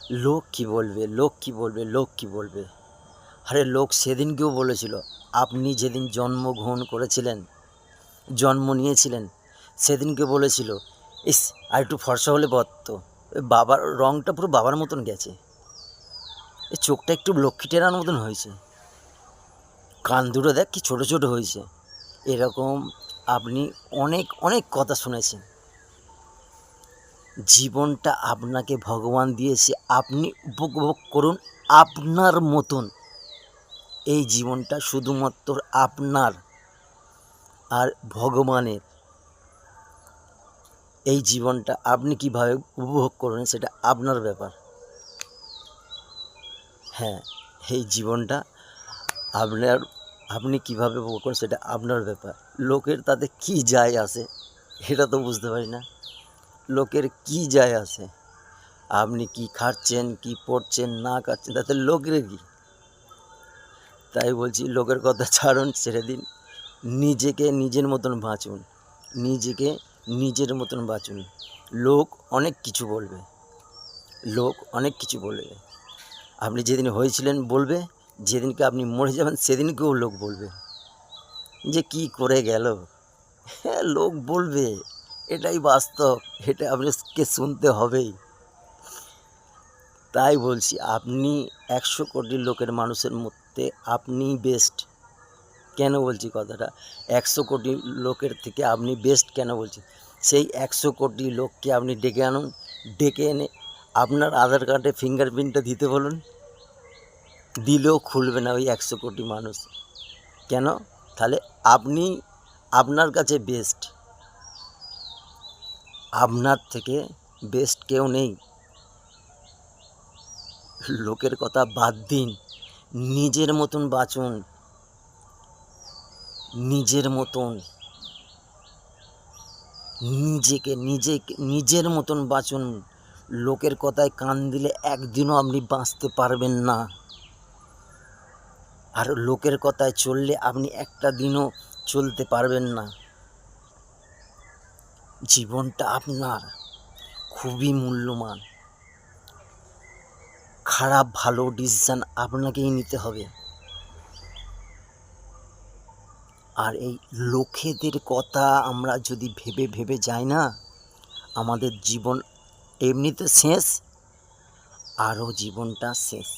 লোক কি বলবে, লোক কি বলবে, লোক কি বলবে। আরে লোক সেদিনকেও বলেছিল, আপনি যেদিন জন্মগ্রহণ করেছিলেন, জন্ম নিয়েছিলেন, সেদিনকে বলেছিল, ইস আর একটু ফর্সা হলে বত্ত, বাবার রঙটা পুরো বাবার মতন গেছে, এই চোখটা একটু লক্ষ্মী টেরার মতন হয়েছে, কান দুটো দেখ কি ছোটো ছোটো হয়েছে। এরকম আপনি অনেক অনেক কথা শুনেছেন। জীবনটা আপনাকে ভগবান দিয়েছে, আপনি উপভোগ করুন আপনার মতন। এই জীবনটা শুধুমাত্র আপনার আর ভগবানের। এই জীবনটা আপনি কীভাবে উপভোগ করবেন সেটা আপনার ব্যাপার। হ্যাঁ, এই জীবনটা আপনি কীভাবে উপভোগ করেন সেটা আপনার ব্যাপার। লোকের তাতে কি যায় আসে এটা তো বুঝতে পারি না। লোকের কি যায় আসে, আপনি কি খাচ্ছেন, কি পড়ছেন, না খাচ্ছেন, তাতে লোকের কি। তাই বলছি, লোকের কথা ছাড়ুন, ছেড়ে দিন, নিজেকে নিজের মতন বাঁচুন, নিজেকে নিজের মতন বাঁচুন। লোক অনেক কিছু বলবে, লোক অনেক কিছু বলবে। আপনি যেদিন হয়েছিলেন বলবে, যেদিনকে আপনি মরে যাবেন সেদিনকেও লোক বলবে যে কি করে গেল। হ্যাঁ, লোক বলবে, এটাই বাস্তব, এটা আপনাকে শুনতে হবেই। তাই বলছি, আপনি 100 কোটি লোকের মানুষের মধ্যে আপনি বেস্ট। কেন বলছি কথাটা, 100 কোটি লোকের থেকে আপনি বেস্ট কেন বলছি, সেই 100 কোটি লোককে আপনি ডেকে আনুন, ডেকে এনে আপনার আধার কার্ডে ফিঙ্গারপ্রিন্টটা দিতে বলুন, দিলেও খুলবে না ওই 100 কোটি মানুষ। কেন? তাহলে আপনি আপনার কাছে বেস্ট, আপনার থেকে বেস্ট কেউ নেই। লোকের কথা বাদ দিন, নিজের মতন বাঁচুন, নিজের মতন, নিজের মতন বাঁচুন। লোকের কথায় কান দিলে একদিনও আপনি বাঁচতে পারবেন না, আর লোকের কথায় চললে আপনি একটা দিনও চলতে পারবেন না। জীবনটা আপনার, খুবই মূল্যবান। খারাপ ভালো ডিসিশান আপনাকেই নিতে হবে। আর এই লোকেদের কথা আমরা যদি ভেবে ভেবে যাই না, আমাদের জীবন এমনিতে শেষ, আরও জীবনটা শেষ।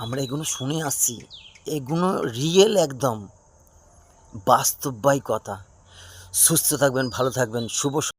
আমরা এগুলো শুনে আসছি, এগুলো রিয়েল, একদম বাস্তববাই কথা। সুস্থ থাকবেন, ভালো থাকবেন, শুভ